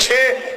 6।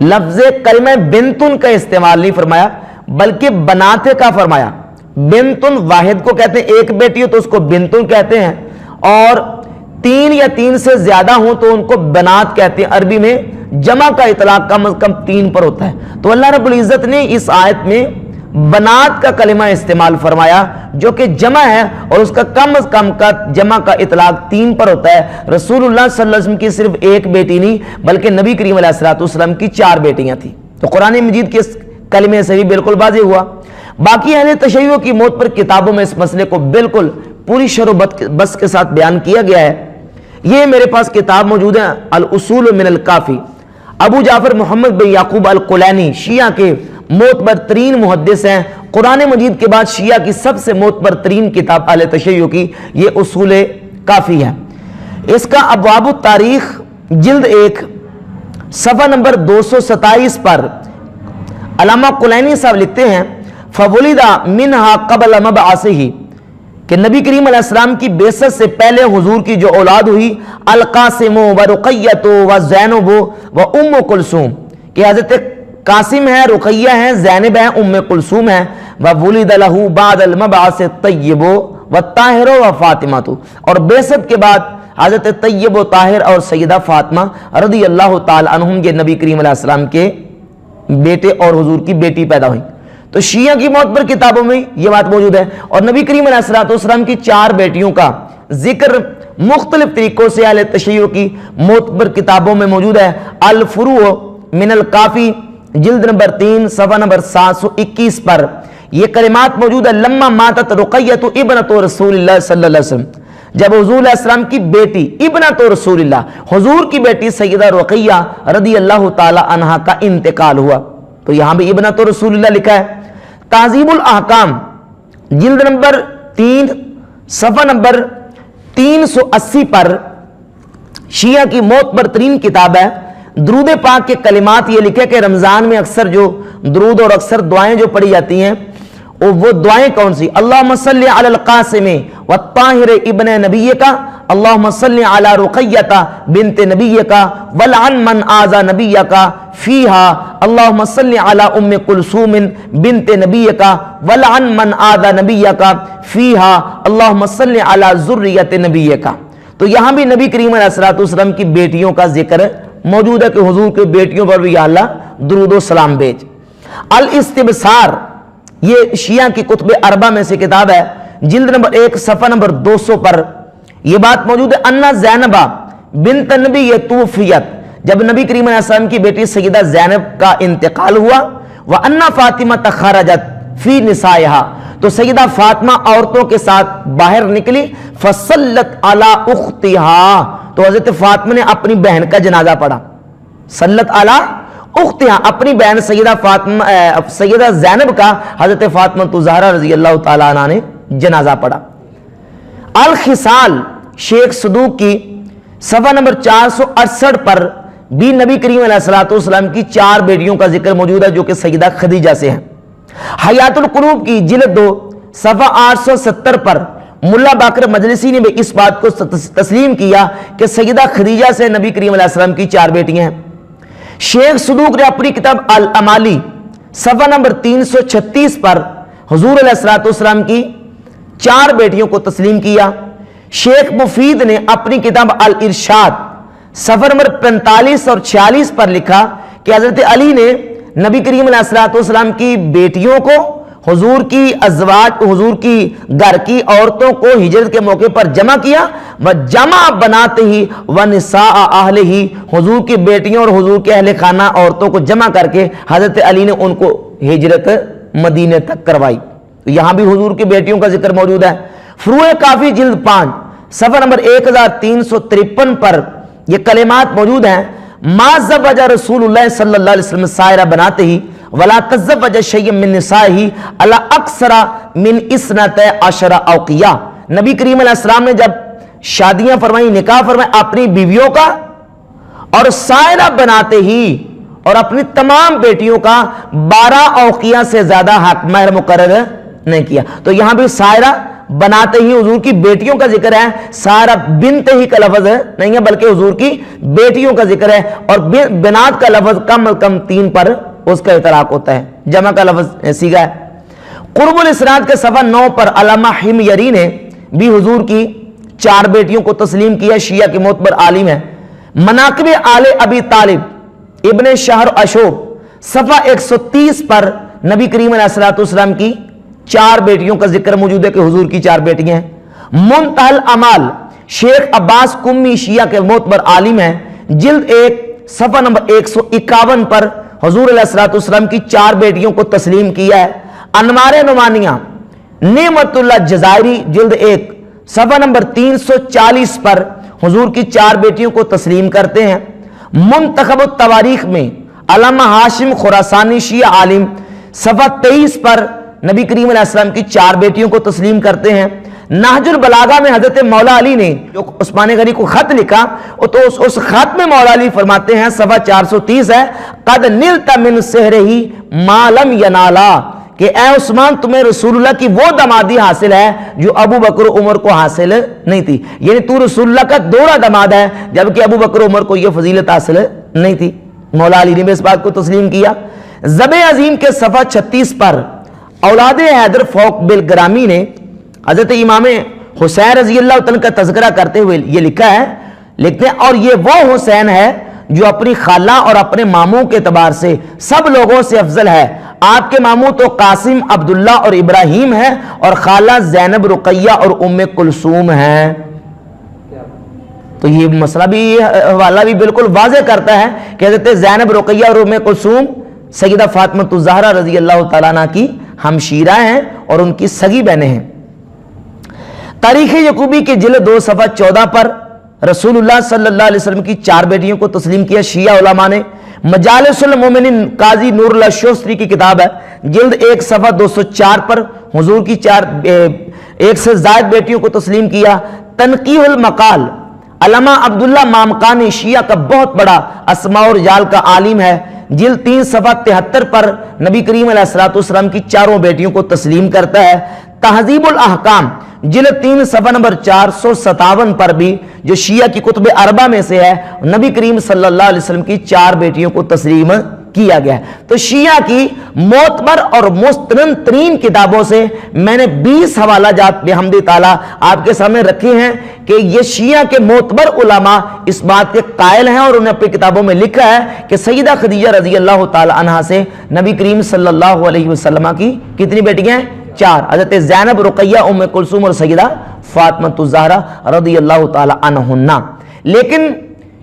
لفظ کلمہ بنتن کا استعمال نہیں فرمایا بلکہ بناتے کا فرمایا. بنتن واحد کو کہتے ہیں، ایک بیٹی ہو تو اس کو بنتن کہتے ہیں، اور 3 یا 3 سے زیادہ ہوں تو ان کو بنات کہتے ہیں. عربی میں جمع کا اطلاق کم از کم 3 پر ہوتا ہے. تو اللہ رب العزت نے اس آیت میں بنات کا کلمہ استعمال فرمایا جو کہ جمع ہے، اور اس کا کم از کم کا جمع کا اطلاق 3 پر ہوتا ہے. رسول اللہ صلی اللہ علیہ وسلم کی صرف ایک بیٹی نہیں بلکہ نبی کریم علیہ الصلوۃ والسلام کی 4 بیٹیاں تھیں. تو قرآن مجید کے اس کلمے سے بھی بالکل واضح ہوا. باقی اہل تشیع کی موت پر کتابوں میں اس مسئلے کو بالکل پوری شرح و بس کے ساتھ بیان کیا گیا ہے. یہ میرے پاس کتاب موجود ہے، الاصول من الکافی. ابو جعفر محمد بن یعقوب الکلینی شیعہ کے معتبر ترین محدث ہیں. قرآن مجید کے بعد شیعہ کی سب سے معتبر ترین کتاب اہل تشیع کی یہ اصول کافی ہے. اس کا ابواب التاریخ جلد 1 صفحہ نمبر 227 پر علامہ کلینی صاحب لکھتے ہیں فَوَلِدَ مِنْهَا قَبْلَ مَبْعَثِهِ کہ نبی کریم علیہ السلام کی بعثت سے پہلے حضور کی جو اولاد ہوئی القاسم و رقیۃ و زینب و ام کلثوم کہ حضرت قاسم ہے، رقیہ ہیں، زینب ہیں، ام کلثوم ہیں. وَوُلِدَ لَهُ بَعْدَ الْمَبْعَثِ الطَّيِّبُ وَالطَّاهِرُ وَفَاطِمَةُ اور بعثت کے بعد حضرت طیب و طاہر اور سیدہ فاطمہ رضی اللہ تعالی عنہم یہ نبی کریم علیہ السلام کے بیٹے اور حضور کی بیٹی پیدا ہوئی. تو شیعہ کی معتبر کتابوں میں یہ بات موجود ہے. اور نبی کریم علیہ السلام کی 4 بیٹیوں کا ذکر مختلف طریقوں سے اہل تشیع کی معتبر کتابوں میں موجود ہے. الفروع من الکافی جلد نمبر 3 صفحہ نمبر 721 پر یہ کلمات موجود ہے. لما ماتت رقیۃ ابنۃ رسول اللہ صلی اللہ علیہ وسلم جب حضور علیہ السلام کی بیٹی ابنۃ رسول اللہ حضور کی بیٹی سیدہ رقیہ رضی اللہ تعالی عنہا کا انتقال ہوا. تو یہاں بھی ابنۃ رسول اللہ لکھا ہے. تہذیب الاحکام جلد نمبر 3 صفحہ نمبر 380 پر شیعہ کی معتبر ترین کتاب ہے. درود پاک کے کلمات یہ لکھے کہ رمضان میں اکثر جو درود اور اکثر دعائیں جو پڑھی جاتی ہیں وہ دعائیں کون سی؟ اللہم صلی علی القاسم والطاہر ابن نبیک، اللہم صلی علی رقیۃ بنت نبیک ولعن من آذى نبیک فیہا، اللہم صلی علی ام کلثوم بنت نبیک ولعن من آذى نبیک فیہا، اللہم صلی علی ذریۃ نبیک. تو یہاں بھی نبی کریم علیہ السلام کی بیٹیوں کا ذکر موجود ہے کہ حضور کی بیٹیوں پر بھی یا اللہ درود و سلام بھیج. الاستبصار یہ شیعہ کی کتب اربع میں سے کتاب ہے. جلد نمبر 1 صفحہ نمبر 200 پر یہ بات موجود ہے. انا زینبہ بنت نبی توفیت جب نبی کریم علیہ السلام کی بیٹی سیدہ زینب کا انتقال ہوا. وَأَنَّ فَاطِمَةَ خَرَجَتْ فِي نِسَائِهَا تو سیدہ فاطمہ عورتوں کے ساتھ باہر نکلی. فَصَلَّتْ عَلَىٰ أُخْتِهَا تو حضرت فاطمہ نے اپنی بہن کا جنازہ پڑھا. صلت علی اختہا اپنی بہن سیدہ زینب کا حضرت فاطمہ زہرا رضی اللہ تعالیٰ عنہ نے جنازہ پڑھا. الخصال شیخ صدوق کی صفحہ نمبر 468 پر بھی نبی کریم علیہ السلام کی 4 بیٹیوں کا ذکر موجود ہے جو کہ سیدہ خدیجہ سے ہیں. حیات القلوب کی جلد 2 صفحہ 870 پر ملا باقر مجلسی نے بھی اس بات کو تسلیم کیا کہ سیدہ خدیجہ سے نبی کریم علیہ السلام کی 4 بیٹیاں ہیں. شیخ صدوق نے اپنی کتاب الامالی صفحہ نمبر 336 پر حضور علیہ السلام کی 4 بیٹیوں کو تسلیم کیا. شیخ مفید نے اپنی کتاب الارشاد صفحہ نمبر 45 اور 46 پر لکھا کہ حضرت علی نے نبی کریم علیہ السلام کی بیٹیوں کو حضور کی ازواج حضور کی گھر کی عورتوں کو ہجرت کے موقع پر جمع کیا. وَجَمَعَ بَنَاتِهِ وَنِسَاءَ أَهْلِهِ حضور کی بیٹیوں اور حضور کے اہل خانہ عورتوں کو جمع کر کے حضرت علی نے ان کو ہجرت مدینے تک کروائی. یہاں بھی حضور کی بیٹیوں کا ذکر موجود ہے. فروع کافی جلد 5 صفحہ نمبر 1353 پر یہ کلمات موجود ہیں. ما زوج رسول اللہ صلی اللہ علیہ وسلم سائرہ بناتہ ولا تزوج شیئا من نسائہ الا اکثر من 12 اوقیہ نبی کریم علیہ السلام نے جب شادیاں فرمائی نکاح فرمائی اپنی بیویوں کا اور سائرہ بناتے ہی اور اپنی تمام بیٹیوں کا 12 اوقیہ سے زیادہ حق مہر مقرر نہیں کیا. تو یہاں بھی سائرہ بناتے ہی حضور کی بیٹیوں کا ذکر ہے, سارہ بنت ہی کا لفظ نہیں ہے بلکہ حضور کی بیٹیوں کا ذکر ہے, اور بنات کا لفظ کم از کم 3 پر اس کا اطلاق ہوتا ہے, جمع کا لفظ سیگا ہے. قرب الاسناد کے صفحہ 9 پر علامہ حمیری نے بھی حضور کی 4 بیٹیوں کو تسلیم کیا, شیعہ کے معتبر عالم ہے. مناقب آل ابی طالب ابن شہر اشوب صفحہ 130 پر نبی کریم علیہ الصلوۃ والسلام کی 4 بیٹیوں کا ذکر موجود ہے کہ حضور کی 4 بیٹیاں ہیں. منتہی الاعمال شیخ عباس قمی شیعہ کے معتبر عالم ہیں, جلد 1 صفحہ نمبر 151 پر حضور علیہ الصلوۃ والسلام کی 4 بیٹیوں کو تسلیم کیا ہے. انوار نعمانیہ نعمت اللہ جزائری جلد 1 صفحہ نمبر 340 پر حضور کی 4 بیٹیوں کو تسلیم کرتے ہیں. منتخب التواریخ میں علامہ ہاشم خراسانی شیعہ عالم صفحہ 23 پر نبی کریم علیہ السلام کی 4 بیٹیوں کو تسلیم کرتے ہیں. نہج البلاغہ میں حضرت مولا علی نے جو عثمان غنی کو خط لکھا تو اس خط میں مولا علی فرماتے ہیں, صفحہ 430 ہے, قد نلت من سحرہ ما لم ینالا, کہ اے عثمان تمہیں رسول اللہ کی وہ دمادی حاصل ہے جو ابو بکر عمر کو حاصل نہیں تھی. یعنی تو رسول اللہ کا دوہرا دماد ہے جبکہ ابو بکر عمر کو یہ فضیلت حاصل نہیں تھی. مولا علی نے بھی اس بات کو تسلیم کیا. زب عظیم کے صفحہ 36 پر اولاد حیدر فوق بالگرامی نے حضرت امام حسین رضی اللہ عنہ کا تذکرہ کرتے ہوئے یہ لکھا ہے, لکھتے ہیں اور یہ وہ حسین ہے جو اپنی خالہ اور اپنے ماموں کے اعتبار سے سب لوگوں سے افضل ہے. آپ کے ماموں تو قاسم, عبداللہ اور ابراہیم ہے, اور خالہ زینب, رقیہ اور ام کلثوم ہیں. تو یہ مسئلہ بھی, حوالہ بھی بالکل واضح کرتا ہے کہ حضرت زینب, رقیہ اور ام کلثوم سیدہ فاطمہ الزہرا رضی اللہ تعالیٰ عنہ کی ہمشیرہ ہیں اور ان کی سگی بہنیں ہیں. تاریخ یعقوبی کے جلد 2 صفحہ 14 پر رسول اللہ صلی اللہ علیہ وسلم کی 4 بیٹیوں کو تسلیم کیا. شیعہ علماء نے مجالس المومنین قاضی نور اللہ شوستری کی کتاب ہے, جلد 1 صفحہ 204 پر حضور کی 1 سے زائد بیٹیوں کو تسلیم کیا. تنقیح المقال علامہ عبداللہ مامقانی شیعہ کا بہت بڑا اسماء اور رجال کا عالم ہے, جلد 3 صفحہ 73 پر نبی کریم علیہ الصلوۃ والسلام کی 4 بیٹیوں کو تسلیم کرتا ہے. تہذیب الاحکام جلد 3 صفحہ نمبر 457 پر بھی جو شیعہ کی کتب اربع میں سے ہے, نبی کریم صلی اللہ علیہ وسلم کی 4 بیٹیوں کو تسلیم کیا گیا ہے. تو شیعہ کی معتبر اور مستند ترین کتابوں سے میں نے 20 حوالہ جات بحمد تعالیٰ آپ کے سامنے رکھے ہیں کہ یہ شیعہ کے معتبر علماء اس بات کے قائل ہیں اور انہوں نے اپنی کتابوں میں لکھا ہے کہ سیدہ خدیجہ رضی اللہ تعالی عنہا سے نبی کریم صلی اللہ علیہ وسلم کی کتنی بیٹیاں ہیں؟ 4. حضرت زینب, رقیہ, ام کلثوم اور سیدہ فاطمہ الزہرا رضی اللہ تعالی عنہن. لیکن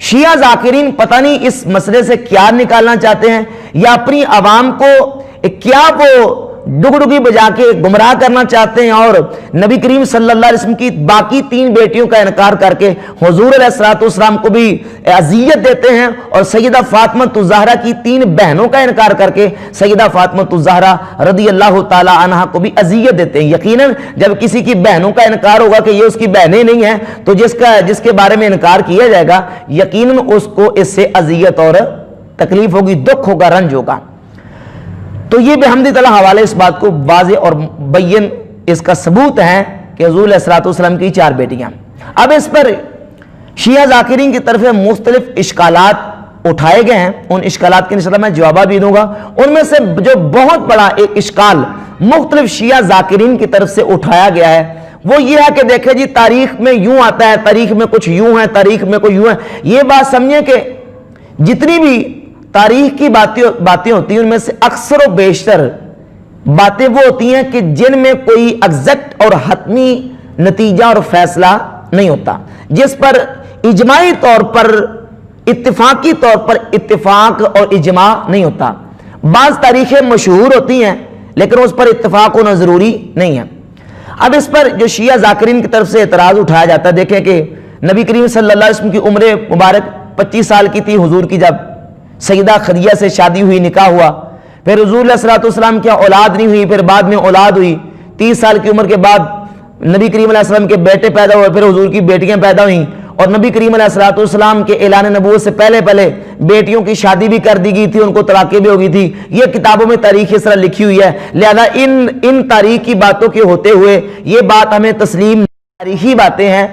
شیعہ ذاکرین پتہ نہیں اس مسئلے سے کیا نکالنا چاہتے ہیں, یا اپنی عوام کو کیا وہ ڈگڈگی بجا کے گمراہ کرنا چاہتے ہیں اور نبی کریم صلی اللہ علیہ وسلم کی باقی 3 بیٹیوں کا انکار کر کے حضور علیہ الصلوۃ والسلام کو بھی اذیت دیتے ہیں, اور سیدہ فاطمہ الزہرا کی 3 بہنوں کا انکار کر کے سیدہ فاطمہ الزہرا رضی اللہ تعالی عنہا کو بھی اذیت دیتے ہیں. یقیناً جب کسی کی بہنوں کا انکار ہوگا کہ یہ اس کی بہنیں نہیں ہیں, تو جس کے بارے میں انکار کیا جائے گا یقیناً اس کو اس سے اذیت اور تکلیف ہوگی, دکھ ہوگا, رنج ہوگا. تو یہ بحمد تعالیٰ حوالے اس بات کو واضح اور بین اس کا ثبوت ہے کہ حضور علیہ الصلوۃ والسلام کی 4 بیٹیاں. اب اس پر شیعہ ذاکرین کی طرف مختلف اشکالات اٹھائے گئے ہیں, ان اشکالات کے انشاءاللہ میں جوابات بھی دوں گا. ان میں سے جو بہت بڑا ایک اشکال مختلف شیعہ ذاکرین کی طرف سے اٹھایا گیا ہے وہ یہ ہے کہ دیکھیں جی تاریخ میں یوں آتا ہے, تاریخ میں کچھ یوں ہے, تاریخ میں کوئی یوں ہے. یہ بات سمجھیں کہ جتنی بھی تاریخ کی باتیں ہوتی ہیں ان میں سے اکثر و بیشتر باتیں وہ ہوتی ہیں کہ جن میں کوئی ایگزیکٹ اور حتمی نتیجہ اور فیصلہ نہیں ہوتا, جس پر اجماعی طور پر, اتفاقی طور پر اتفاق اور اجماع نہیں ہوتا. بعض تاریخیں مشہور ہوتی ہیں لیکن اس پر اتفاق ہونا ضروری نہیں ہے. اب اس پر جو شیعہ ذاکرین کی طرف سے اعتراض اٹھایا جاتا ہے, دیکھیں کہ نبی کریم صلی اللہ علیہ وسلم کی عمر مبارک 25 سال کی تھی حضور کی جب سیدہ خدیجہ سے شادی ہوئی, نکاح ہوا, پھر حضور علیہ الصلوۃ والسلام کی اولاد نہیں ہوئی, پھر بعد میں اولاد ہوئی. 30 سال کی عمر کے بعد نبی کریم علیہ السلام کے بیٹے پیدا ہوئے, پھر حضور کی بیٹیاں پیدا ہوئیں, اور نبی کریم علیہ الصلوۃ والسلام کے اعلان نبوت سے پہلے پہلے بیٹیوں کی شادی بھی کر دی گئی تھی، ان کو طلاقیں بھی ہو گئی تھی. یہ کتابوں میں تاریخ اس طرح لکھی ہوئی ہے. لہذا ان تاریخ کی باتوں کے ہوتے ہوئے یہ بات ہمیں تسلیم، تاریخی باتیں ہیں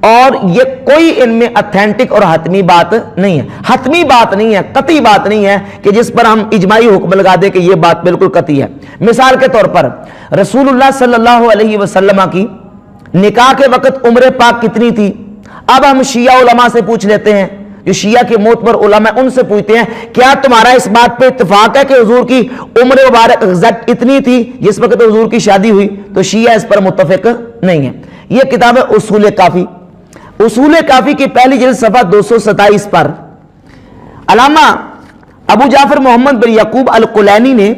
اور یہ کوئی ان میں اتھینٹک اور حتمی بات نہیں ہے. حتمی بات نہیں ہے، قطعی بات نہیں ہے کہ جس پر ہم اجماعی حکم لگا دیں کہ یہ بات بالکل قطعی ہے. مثال کے طور پر رسول اللہ صلی اللہ علیہ وسلم کی نکاح کے وقت عمر پاک کتنی تھی؟ اب ہم شیعہ علماء سے پوچھ لیتے ہیں، جو شیعہ کے معتبر علماء ان سے پوچھتے ہیں کیا تمہارا اس بات پہ اتفاق ہے کہ حضور کی عمر مبارک ایگزیکٹ اتنی تھی جس وقت حضور کی شادی ہوئی؟ تو شیعہ اس پر متفق نہیں ہے. یہ کتاب ہے اصول کافی. اصول کافی کی پہلی جلد صفحہ 227 پر علامہ ابو جعفر محمد بن یعقوب الکلینی نے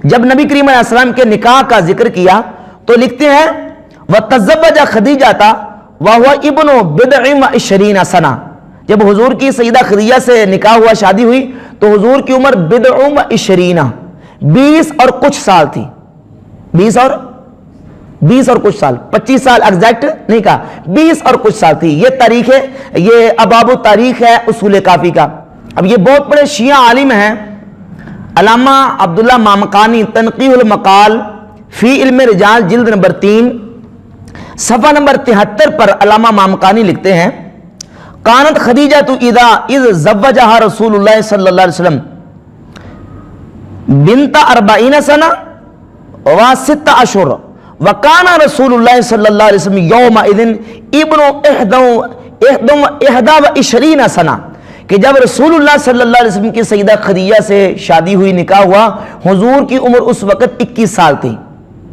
جب نبی کریم علیہ السلام کے نکاح کا ذکر کیا تو لکھتے ہیں وَتَزَوَّجَ خَدِیجَةَ وَهُوَ ابْنُ بِضْعٍ وَعِشْرِينَ سَنَةً. جب حضور کی سیدہ خدیجہ سے نکاح ہوا، شادی ہوئی، تو حضور کی عمر بضع و عشرین، 20 اور کچھ سال تھی. 20 اور کچھ سال، 25 سال ایگزیکٹ نہیں کہا، 20 اور کچھ سال تھی. یہ تاریخ ہے، یہ ابواب التاریخ ہے اصول کافی کا. اب یہ بہت بڑے شیعہ عالم ہیں، علامہ عبداللہ مامقانی تنقیح المقال فی علم رجال جلد نمبر 3 صفحہ نمبر 73 پر علامہ مامقانی لکھتے ہیں کانت خدیجہ تو اذ زوجہا رسول اللہ صلی اللہ علیہ وسلم بنت 40 سنہ و 6 اشہر وکان رسول اللہ صلی اللہ علیہ وسلم یومئذ ابن 21 سنہ. کہ جب رسول اللہ صلی اللہ علیہ وسلم کی سیدہ خدیجہ سے شادی ہوئی، نکاح ہوا، حضور کی عمر اس وقت 21 سال تھی.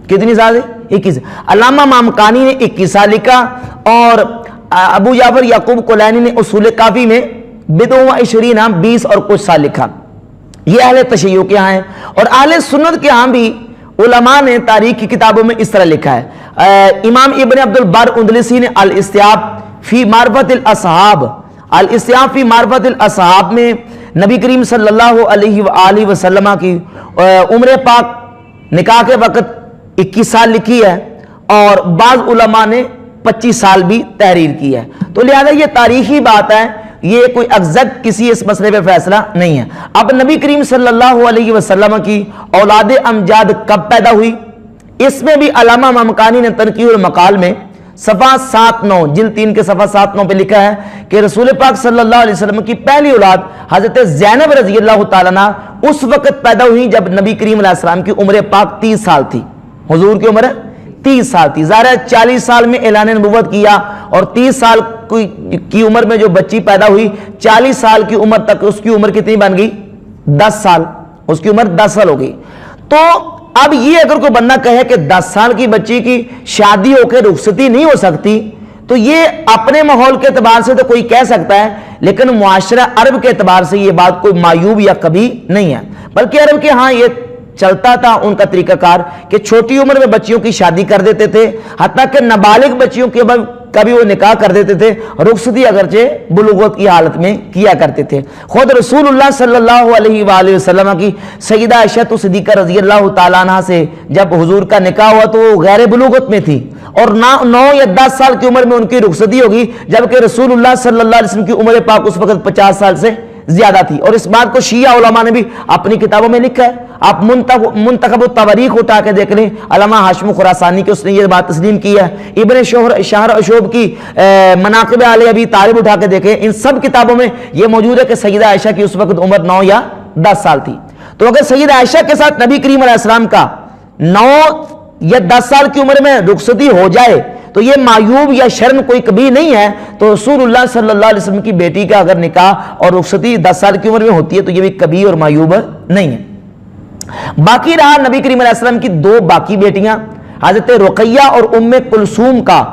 کتنی سال تھی؟ 21. علامہ مامقانی نے 21 سال لکھا اور ابو جعفر یعقوب کلینی نے اصول کافی میں بضع و عشرین 20 اور کچھ سال لکھا. یہ اہل تشیع کے ہاں ہیں. اور اہل سنت کے ہاں بھی علماء نے تاریخ کی کتابوں میں اس طرح لکھا ہے. امام ابن عبد البر اندلسی نے الاستیاب فی معرفت الاصحاب، الاستیاب فی معرفت الاصحاب میں نبی کریم صلی اللہ علیہ وآلہ وسلم کی عمر پاک نکاح کے وقت 21 سال لکھی ہے اور بعض علماء نے 25 سال بھی تحریر کی ہے. تو لہذا یہ تاریخی بات ہے، یہ کوئی ایگزیکٹ کسی اس مسئلے پہ فیصلہ نہیں ہے. اب نبی کریم صلی اللہ علیہ وسلم کی اولاد امجاد کب پیدا ہوئی؟ اس میں بھی علامہ مامقانی نے تنقیح المقال میں صفحہ 7-9 جلد 3 کے صفحہ 7-9 پہ لکھا ہے کہ رسول پاک صلی اللہ علیہ وسلم کی پہلی اولاد حضرت زینب رضی اللہ تعالیٰ عنہ اس وقت پیدا ہوئی جب نبی کریم علیہ السلام کی عمر پاک 30 سال تھی. حضور کی عمر 30 سال تھی. ظاہر ہے 40 سال میں اعلان نبوت کیا اور 30 سال کی عمر میں جو بچی پیدا ہوئی، 40 سال کی عمر تک اس کی عمر کتنی بن گئی؟ 10 سال. اس کی عمر 10 سال ہو گئی. تو اب یہ اگر کوئی بندہ کہے کہ 10 سال کی بچی کی شادی ہو کے رخصتی نہیں ہو سکتی، تو یہ اپنے ماحول کے اعتبار سے تو کوئی کہہ سکتا ہے، لیکن معاشرہ عرب کے اعتبار سے یہ بات کوئی معیوب یا کبھی نہیں ہے. بلکہ عرب کے ہاں یہ چلتا تھا ان کا طریقہ کار کہ چھوٹی عمر میں بچیوں کی شادی کر دیتے تھے، حتیٰ کہ نابالغ بچیوں کے کبھی وہ نکاح کر دیتے تھے، رخصتی اگرچہ بلوغت کی حالت میں کیا کرتے تھے. خود رسول اللہ صلی اللہ علیہ وآلہ وسلم کی سیدہ عائشہ صدیقہ رضی اللہ تعالیٰ عنہ سے جب حضور کا نکاح ہوا تو وہ غیر بلوغت میں تھی اور 9 یا 10 سال کی عمر میں ان کی رخصتی ہوگی، جبکہ رسول اللہ صلی اللہ علیہ وسلم کی عمر پاک اس وقت 50 سال سے زیادہ تھی. اور اس بات کو شیعہ علماء نے بھی اپنی کتابوں میں لکھا ہے. آپ منتخب التواریخ اٹھا کے دیکھ لیں، علامہ ہاشم خراسانی کی اس نے یہ بات تسلیم کی ہے. ابن شہر اشوب کی مناقب علی ابی طالب اٹھا کے دیکھیں، ان سب کتابوں میں یہ موجود ہے کہ سیدہ عائشہ کی اس وقت عمر 9 یا 10 سال تھی. تو اگر سیدہ عائشہ کے ساتھ نبی کریم علیہ السلام کا 9 یا 10 سال کی عمر میں رخصتی ہو جائے تو یہ معیوب یا شرم کوئی کبھی نہیں ہے. تو رسول اللہ صلی اللہ علیہ وسلم کی بیٹی کا اگر نکاح اور رخصتی 10 سال کی عمر میں ہوتی ہے تو یہ بھی کبھی اور معیوب نہیں ہے. باقی رہا نبی کریم علیہ السلام کی 2 باقی بیٹیاں حضرت رقیہ اور ام کلثوم کا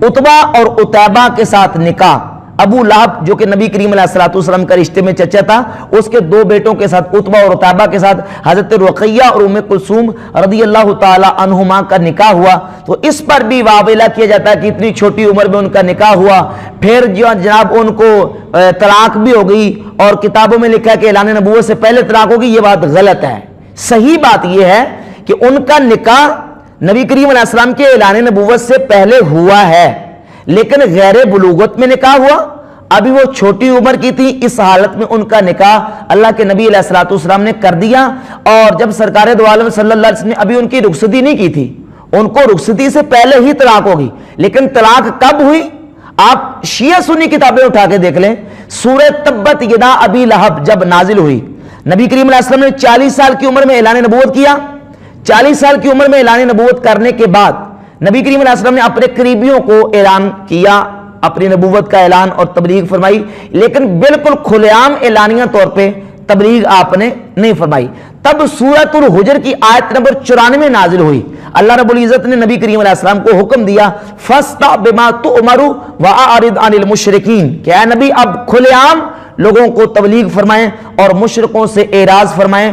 عتبہ اور عتیبہ کے ساتھ نکاح. ابو لہب جو کہ نبی کریم علیہ السلام کا رشتے میں چچا تھا، اس کے 2 بیٹوں کے ساتھ عتبہ اور عتیبہ کے ساتھ حضرت رقیہ اور ام کلثوم رضی اللہ تعالی عنہما کا نکاح ہوا. تو اس پر بھی واویلا کیا جاتا ہے کہ اتنی چھوٹی عمر میں ان کا نکاح ہوا، پھر جو جناب ان کو طلاق بھی ہو گئی اور کتابوں میں لکھا ہے کہ اعلان نبوت سے پہلے طلاق ہوگی. یہ بات غلط ہے. صحیح بات یہ ہے کہ ان کا نکاح نبی کریم علیہ السلام کے اعلان نبوت سے پہلے ہوا ہے، لیکن غیر بلوغت میں نکاح ہوا، ابھی وہ چھوٹی عمر کی تھی، اس حالت میں ان کا نکاح اللہ کے نبی علیہ الصلوۃ والسلام نے کر دیا۔ اور جب سرکار دو عالم صلی اللہ علیہ وسلم نے ابھی ان کی رخصتی نہیں کی تھی، ان کو رخصتی سے پہلے ہی طلاق ہوگی، لیکن طلاق کب ہوئی؟ آپ شیعہ سنی کتابیں اٹھا کے دیکھ لیں، سورہ تبت یدا ابی لہب جب نازل ہوئی، نبی کریم علیہ السلام نے 40 سال کی عمر میں اعلان نبوت کیا۔ 40 سال کی عمر میں اعلان نبوت کرنے کے بعد نبی کریم علیہ السلام نے اپنے قریبیوں کو اعلان کیا، اپنی نبوت کا اعلان اور تبلیغ فرمائی، لیکن بالکل کھلے عام اعلانیہ طور پہ تبلیغ آپ نے نہیں فرمائی۔ تب سورۃ الحجر کی آیت نمبر 94 نازل ہوئی، اللہ رب العزت نے نبی کریم علیہ السلام کو حکم دیا فَاسْتَعْ بِمَا تُؤْمَرُ وَأَعْرِضْ عَنِ الْمُشْرِكِينَ کہ اے نبی اب کھلے عام لوگوں کو تبلیغ فرمائیں اور مشرکوں سے اعراض فرمائیں۔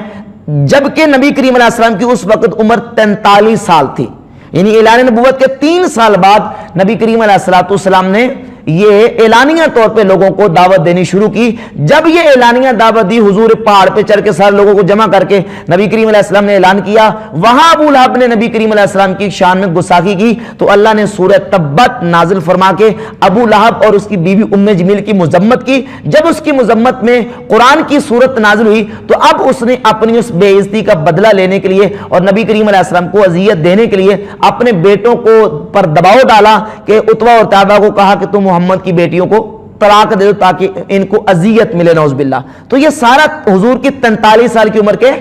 جبکہ نبی کریم علیہ السلام کی اس وقت عمر 43 سال تھی، یعنی اعلان نبوت کے 3 سال بعد نبی کریم علیہ السلام نے یہ اعلانیہ طور پہ لوگوں کو دعوت دینی شروع کی۔ جب یہ اعلانیہ دعوت دی، حضور پہاڑ پہ چڑھ کے سارے لوگوں کو جمع کر کے نبی کریم علیہ السلام نے اعلان کیا، وہاں ابو لہب نے نبی کریم علیہ السلام کی شان میں گستاخی کی، تو اللہ نے سورہ تبت نازل فرما کے ابو لہب اور اس کی بیوی ام جمیل کی مذمت کی۔ جب اس کی مذمت میں قرآن کی صورت نازل ہوئی تو اب اس نے اپنی اس بے عزتی کا بدلہ لینے کے لیے اور نبی کریم علیہ السلام کو اذیت دینے کے لیے اپنے بیٹوں کو پر دباؤ ڈالا کہ عتبہ اور طیبہ کو کہا کہ تم محمد کی بیٹیوں کو طلاق دے دو تاکہ ان کو اذیت ملے، نعوذ باللہ۔ تو یہ سارا حضور کی 43 سال کی عمر کے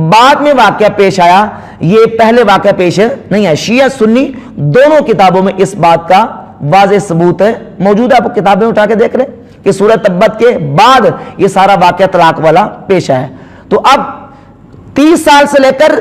بعد میں واقعہ پیش آیا، یہ پہلے واقعہ پیش نہیں ہے۔ شیعہ سنی دونوں کتابوں میں اس بات کا واضح ثبوت ہے، موجود ہے، آپ کتابیں اٹھا کے دیکھ لیں کہ سورہ تبت کے بعد یہ سارا واقعہ طلاق والا پیش آیا۔ تو اب 30 سال سے لے کر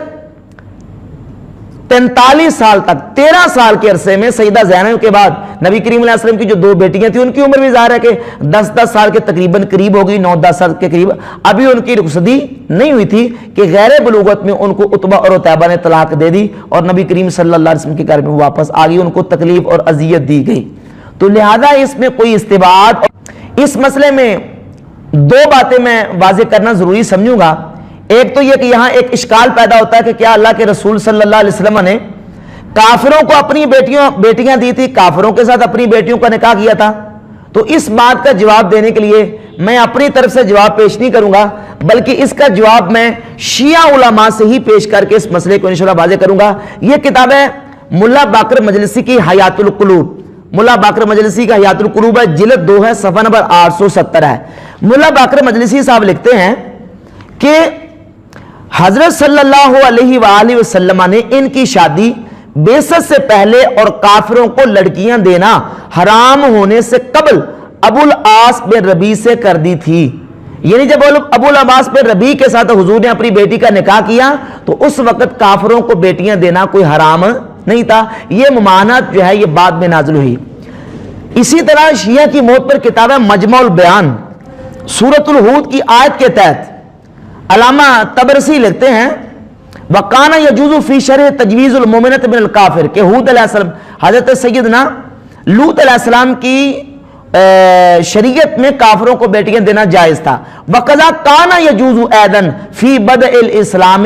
43 سال تک 13 سال کے عرصے میں سیدہ زینب کے بعد نبی کریم علیہ السلام کی جو 2 بیٹیاں تھیں ان کی عمر بھی ظاہر ہے کہ 10 سال کے تقریباً قریب ہوگی، 9-10 سال کے قریب، ابھی ان کی رخصتی نہیں ہوئی تھی کہ غیر بلوغت میں ان کو عتبہ اور عتیبہ نے طلاق دے دی اور نبی کریم صلی اللہ علیہ وسلم کے گھر میں واپس آ گئی، ان کو تکلیف اور اذیت دی گئی۔ تو لہذا اس میں کوئی استباعت، اس مسئلے میں 2 باتیں میں واضح کرنا ضروری سمجھوں گا۔ ایک تو یہ کہ یہاں ایک اشکال پیدا ہوتا ہے کہ کیا اللہ کے رسول صلی اللہ علیہ وسلم نے کافروں کو اپنی بیٹیاں دی تھی، کافروں کے ساتھ اپنی بیٹیوں کا نکاح کیا تھا؟ تو اس بات کا جواب دینے کے لیے میں اپنی طرف سے جواب پیش نہیں کروں گا، بلکہ اس کا جواب میں شیعہ علماء سے ہی پیش کر کے اس مسئلے کو انشاءاللہ واضح کروں گا۔ یہ کتاب ہے ملا باقر مجلسی کی حیات القلوب، ملا باقر مجلسی کا حیات القلوب ہے، جلد 2 ہے، صفحہ نمبر 870 ہے۔ ملا باقر مجلسی صاحب لکھتے ہیں کہ حضرت صلی اللہ علیہ وآلہ وسلم نے ان کی شادی بعثت سے پہلے اور کافروں کو لڑکیاں دینا حرام ہونے سے قبل ابو العاص بن ربیع سے کر دی تھی۔ یعنی جب ابو العاص بن ربیع کے ساتھ حضور نے اپنی بیٹی کا نکاح کیا تو اس وقت کافروں کو بیٹیاں دینا کوئی حرام نہیں تھا۔ یہ ممانعت جو ہے یہ بعد میں نازل ہوئی۔ اسی طرح شیعہ کی موت پر کتاب ہے مجمع البیان، سورۃ الہود کی آیت کے تحت علامہ طبرسی لکھتے ہیں وَقَانَ يَجُوزُ فِي شَرْعِ تَجْوِيزُ الْمُؤْمِنَةِ مِنَ الْكَافِرِ کہ ہود علیہ السلام، حضرت سیدنا لوط علیہ السلام کی شریعت میں کافروں کو بیٹیاں دینا جائز تھا۔ وَقَذَا كَانَ يَجُوزُ أَيْضًا فِي بَدْءِ الْإِسْلَامِ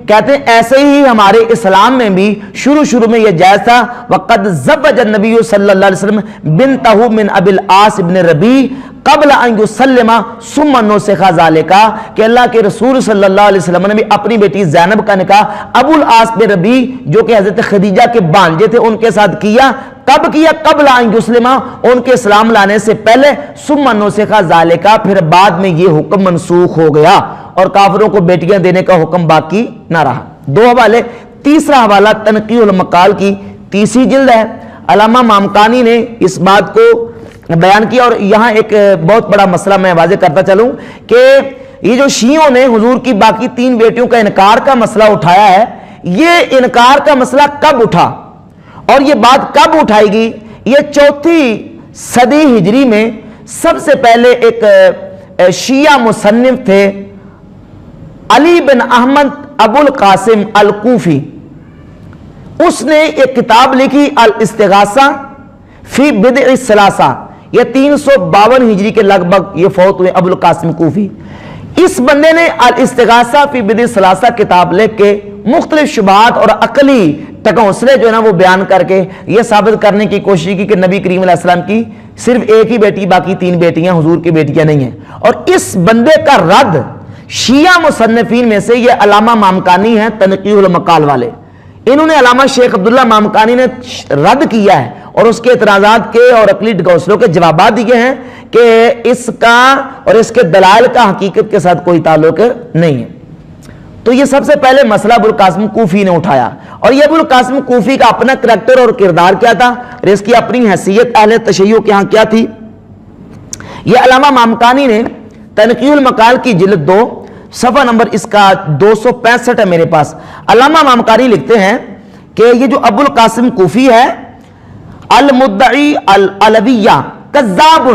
کہتے ہیں ایسے ہی ہمارے اسلام میں بھی شروع میں یہ جائز تھا۔ وَقَدْ زَوَّجَ النَّبِيُّ صلی اللہ علیہ وسلم بِنْتَهُ مِنْ أَبِي الْعَاصِ بْنِ رَبِيعَ قبل ان یسلم ثم نسخ ذالک کہ اللہ کے رسول صلی اللہ علیہ وسلم نے بھی اپنی بیٹی زینب کا نکاح ابو العاص بن ربیع جو کہ حضرت خدیجہ کے بھانجے تھے ان کے ساتھ کیا۔ کب کیا؟ قبل ان یسلم، ان کے اسلام لانے سے پہلے، ثم نسخ ذالک پھر بعد میں یہ حکم منسوخ ہو گیا اور کافروں کو بیٹیاں دینے کا حکم باقی نہ رہا۔ 2 حوالے، تیسرا حوالہ تنقیح المقال کی 30 جلد ہے، علامہ مامکانی نے اس بات کو بیان کیا۔ اور یہاں ایک بہت بڑا مسئلہ میں واضح کرتا چلوں کہ یہ جو شیعوں نے حضور کی باقی 3 بیٹیوں کا انکار کا مسئلہ اٹھایا ہے، یہ انکار کا مسئلہ کب اٹھا اور یہ بات کب اٹھائی گی؟ یہ 4 صدی ہجری میں سب سے پہلے ایک شیعہ مصنف تھے علی بن احمد ابو القاسم الکوفی، اس نے ایک کتاب لکھی الاستغاثہ فی بدع الثلاثہ، یہ 352 ہجری کے لگ بھگ یہ فوت ہوئے ابو القاسم کوفی۔ اس بندے نے الاستغاثہ فی بدع الثلاثہ کتاب لکھ کے مختلف شبہات اور عقلی تکوسلے جو ہے نا وہ بیان کر کے یہ ثابت کرنے کی کوشش کی کہ نبی کریم علیہ السلام کی صرف ایک ہی بیٹی، باقی 3 بیٹیاں حضور کی بیٹیاں نہیں ہیں. اور اس بندے کا رد شیعہ مصنفین میں سے یہ علامہ مامکانی ہیں، تنقیح المقال والے. انہوں نے علامہ شیخ عبداللہ مامکانی نے رد کیا ہے اور اس کے اعتراضات کے اور عقلی ڈگوسلوں کے جوابات دیے ہیں کہ اس کا اور اس کے دلائل کا حقیقت کے ساتھ کوئی تعلق نہیں ہے. تو یہ سب سے پہلے مسئلہ ابو القاسم کوفی نے اٹھایا، اور یہ ابو القاسم کوفی کا اپنا کریکٹر اور کردار کیا تھا اور اس کی اپنی حیثیت اہل تشیع کے ہاں کیا تھی. یہ علامہ مامکانی نے تنقیح المقال کی جلد 2 صفحہ نمبر اس کا 265 ہے میرے پاس. علامہ مامکانی لکھتے ہیں کہ یہ جو ابو القاسم کوفی ہے المدعی العلویہ کذاب،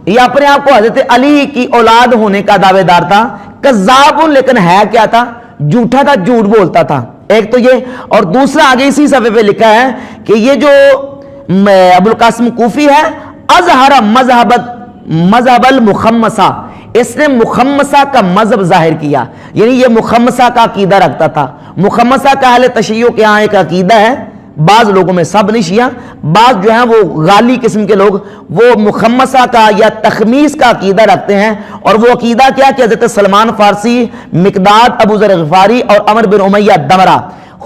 یہ اپنے آپ کو حضرت علی کی اولاد ہونے کا دعوے دار تھا. کذاب لیکن ہے کیا تھا؟ جھوٹا تھا، جھوٹ بولتا تھا. ایک تو یہ، اور دوسرا آگے اسی صفحے پہ لکھا ہے کہ یہ جو ابو القاسم کوفی ہے اظہر مذہب المخمسہ، اس نے مخمسہ کا مذہب ظاہر کیا، یعنی یہ مخمسہ کا عقیدہ رکھتا تھا. مخمسہ کا اہل تشیع کے ہاں ایک عقیدہ ہے، بعض لوگوں میں، سب نہیں شیعہ، بعض جو ہیں وہ غالی قسم کے لوگ وہ مخمسہ کا یا تخمیس کا عقیدہ رکھتے ہیں. اور وہ عقیدہ کیا کہ حضرت سلمان فارسی، مقداد ابو ذر غفاری اور عمر بن امیہ دمرہ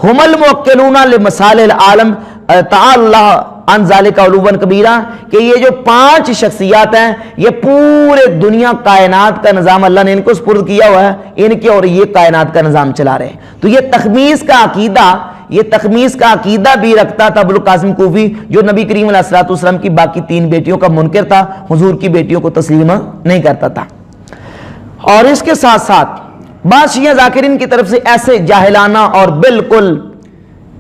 ہم الموکلون لمصالح العالم تعالی اللہ عن ذالک علوا کبیرہ، کہ یہ جو 5 شخصیات ہیں یہ پورے دنیا کائنات کا نظام اللہ نے ان کو سپرد کیا ہوا ہے، ان کے اور یہ کائنات کا نظام چلا رہے ہیں. تو یہ تخمیس کا عقیدہ، یہ تخمیس کا عقیدہ بھی رکھتا تھا ابو القاسم کوفی، جو نبی کریم علیہ الصلوۃ والسلام کی باقی 3 بیٹیوں کا منکر تھا، حضور کی بیٹیوں کو تسلیم نہیں کرتا تھا. اور اس کے ساتھ ساتھ بعض شیعہ ذاکرین کی طرف سے ایسے جاہلانہ اور بالکل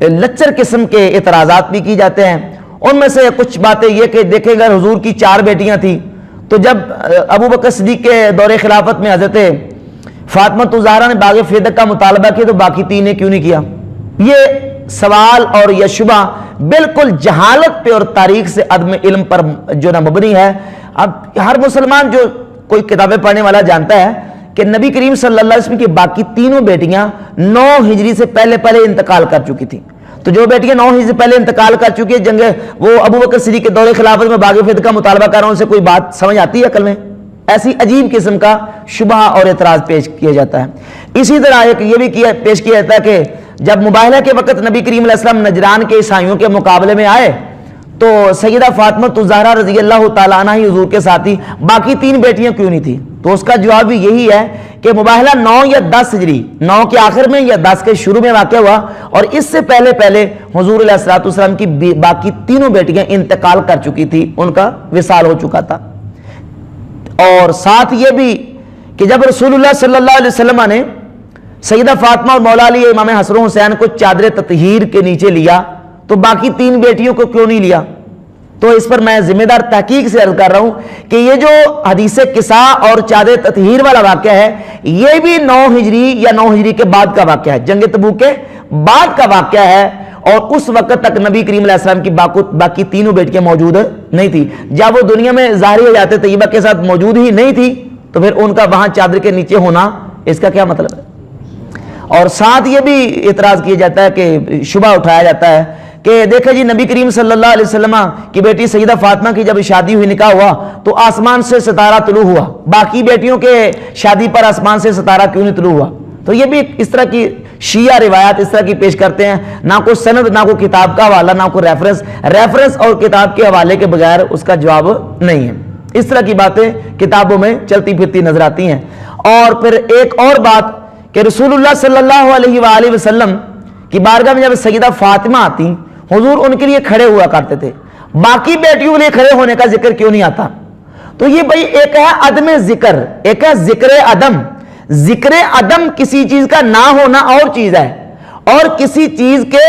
لچر قسم کے اعتراضات بھی کی جاتے ہیں. ان میں سے کچھ باتیں یہ کہ دیکھیں اگر حضور کی 4 بیٹیاں تھیں تو جب ابو بکر صدیق کے دور خلافت میں حضرت فاطمہ الزہرا نے باغ فدق کا مطالبہ کیا تو باقی 3 نے کیوں نہیں کیا؟ یہ سوال اور یہ شبہ بالکل جہالت پہ اور تاریخ سے عدم علم پر جو نہ مبنی ہے. اب ہر مسلمان جو کوئی کتابیں پڑھنے والا جانتا ہے کہ نبی کریم صلی اللہ علیہ وسلم کی باقی 3 بیٹیاں 9 ہجری سے پہلے انتقال کر چکی تھیں. تو جو بیٹیاں 9 ہجری سے پہلے انتقال کر چکی ہے، جنگ وہ ابو بکر صدیق کے دور خلافت میں باغ فدق کا مطالبہ کر رہا ہوں، ان سے کوئی بات سمجھ آتی ہے عقل میں؟ ایسی عجیب قسم کا شبہ اور اعتراض پیش کیا جاتا ہے. اسی طرح ایک یہ بھی پیش کیا جاتا ہے کہ جب مباہلہ کے وقت نبی کریم علیہ السلام نجران کے عیسائیوں کے مقابلے میں آئے تو سیدہ فاطمہ الزہرا رضی اللہ تعالیٰ عنہ ہی حضور کے ساتھ تھی، باقی 3 بیٹیاں کیوں نہیں تھی؟ تو اس کا جواب بھی یہی ہے کہ مباہلہ 9 یا 10 ہجری، 9 کے آخر میں یا 10 کے شروع میں واقع ہوا، اور اس سے پہلے حضور علیہ الصلوۃ والسلام کی باقی 3 بیٹیاں انتقال کر چکی تھی، ان کا وصال ہو چکا تھا. اور ساتھ یہ بھی کہ جب رسول اللہ صلی اللہ علیہ وسلم نے سیدہ فاطمہ اور مولا علی امام حسن حسین کو چادر تطہیر کے نیچے لیا تو باقی 3 بیٹیوں کو کیوں نہیں لیا؟ تو اس پر میں ذمہ دار تحقیق سے عرض کر رہا ہوں کہ یہ جو حدیث قصا اور چادر تطہیر والا واقعہ ہے یہ بھی 9 ہجری یا 9 ہجری کے بعد کا واقعہ ہے، جنگ تبوک کے بعد کا واقعہ ہے. اور اس وقت تک نبی کریم علیہ السلام کی باقی 3 بیٹیاں موجود نہیں تھی. جب وہ دنیا میں ظاہر ہو جاتے طیبہ کے ساتھ موجود ہی نہیں تھی تو پھر ان کا وہاں چادر کے نیچے ہونا اس کا کیا مطلب ہے؟ اور ساتھ یہ بھی اعتراض کیا جاتا ہے کہ شبہ اٹھایا جاتا ہے کہ دیکھیں جی نبی کریم صلی اللہ علیہ وسلم کی بیٹی سیدہ فاطمہ کی جب شادی ہوئی، نکاح ہوا تو آسمان سے ستارہ طلوع ہوا، باقی بیٹیوں کے شادی پر آسمان سے ستارہ کیوں نہیں طلوع ہوا؟ تو یہ بھی اس طرح کی شیعہ روایات اس طرح کی پیش کرتے ہیں، نہ کوئی سند، نہ کوئی کتاب کا حوالہ، نہ کوئی ریفرنس اور کتاب کے حوالے کے بغیر اس کا جواب نہیں ہے. اس طرح کی باتیں کتابوں میں چلتی پھرتی نظر آتی ہیں. اور پھر ایک اور بات کہ رسول اللہ صلی اللہ علیہ وآلہ وسلم کی بارگاہ میں جب سیدہ فاطمہ آتی حضور ان کے لیے کھڑے ہوا کرتے تھے، باقی بیٹیوں کے لیے کھڑے ہونے کا ذکر کیوں نہیں آتا؟ تو یہ بھائی ایک ہے عدم ذکر، ایک ہے ذکر عدم. ذکر عدم کسی چیز کا نہ ہونا اور چیز ہے، اور کسی چیز کے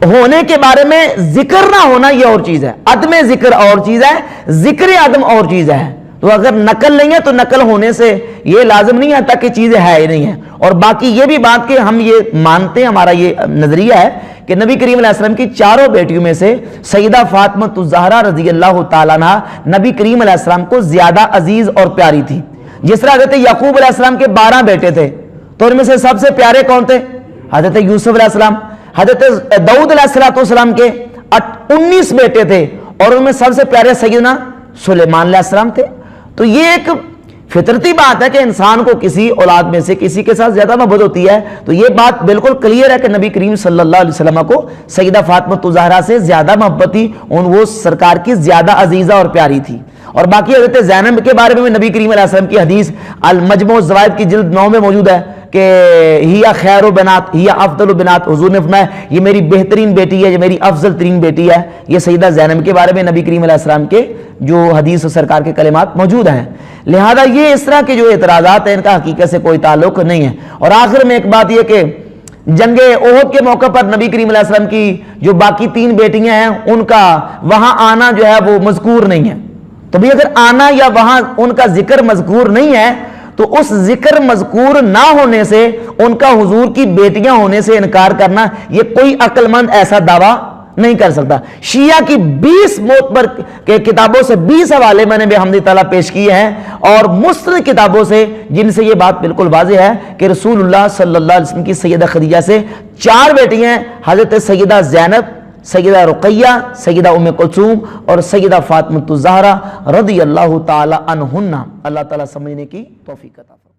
ہونے کے بارے میں ذکر نہ ہونا یہ اور چیز ہے. عدم ذکر اور چیز ہے، ذکر عدم اور چیز ہے. تو اگر نقل نہیں ہے تو نقل ہونے سے یہ لازم نہیں آتا کہ چیزیں ہے ہی نہیں ہے. اور باقی یہ بھی بات کہ ہم یہ مانتے ہیں، ہمارا یہ نظریہ ہے کہ نبی کریم علیہ السلام کی 4 بیٹیوں میں سے سیدہ فاطمہ الزہرا رضی اللہ تعالیٰ عنہ نبی کریم علیہ السلام کو زیادہ عزیز اور پیاری تھی. جس طرح حضرت یعقوب علیہ السلام کے 12 بیٹے تھے تو ان میں سے سب سے پیارے کون تھے؟ حضرت یوسف علیہ السلام. حضرت داؤد علیہ السلام کے 19 بیٹے تھے اور ان میں سب سے پیارے سیدنا سلیمان علیہ السلام تھے. تو یہ ایک فطرتی بات ہے کہ انسان کو کسی اولاد میں سے کسی کے ساتھ زیادہ محبت ہوتی ہے. تو یہ بات بالکل کلیئر ہے کہ نبی کریم صلی اللہ علیہ وسلم کو سیدہ فاطمہ الزہرا سے زیادہ محبت تھی، وہ سرکار کی زیادہ عزیزہ اور پیاری تھی. اور باقی حضرت زینب کے بارے میں نبی کریم علیہ السلام کی حدیث المجموع الزوائد کی جلد 9 میں موجود ہے کہ ہیا خیر و بنات ہیا افضل و بنات، حضور نے فرمایا یہ میری بہترین بیٹی ہے، یہ میری افضل ترین بیٹی ہے. یہ سیدہ زینب کے بارے میں نبی کریم علیہ السلام کے جو حدیث و سرکار کے کلمات موجود ہیں. لہذا یہ اس طرح کے جو اعتراضات ہیں ان کا حقیقت سے کوئی تعلق نہیں ہے. اور آخر میں ایک بات یہ کہ جنگ احد کے موقع پر نبی کریم علیہ السلام کی جو باقی 3 بیٹیاں ہیں ان کا وہاں آنا جو ہے وہ مذکور نہیں ہے. تو بھی اگر آنا یا وہاں ان کا ذکر مذکور نہیں ہے تو اس ذکر مذکور نہ ہونے سے ان کا حضور کی بیٹیاں ہونے سے انکار کرنا یہ کوئی عقل مند ایسا دعویٰ نہیں کر سکتا. شیعہ کی 20 معتبر کے کتابوں سے 20 حوالے میں نے بحمد تعالیٰ پیش کیے ہیں اور مستند کتابوں سے جن سے یہ بات بالکل واضح ہے کہ رسول اللہ صلی اللہ علیہ وسلم کی سیدہ خدیجہ سے 4 بیٹیاں ہیں، حضرت سیدہ زینب، سیدہ رقیہ، سیدہ ام کلثوم اور سیدہ فاطمہ الزہرا رضی اللہ تعالی عنہن. اللہ تعالیٰ سمجھنے کی توفیق عطا فرمائے.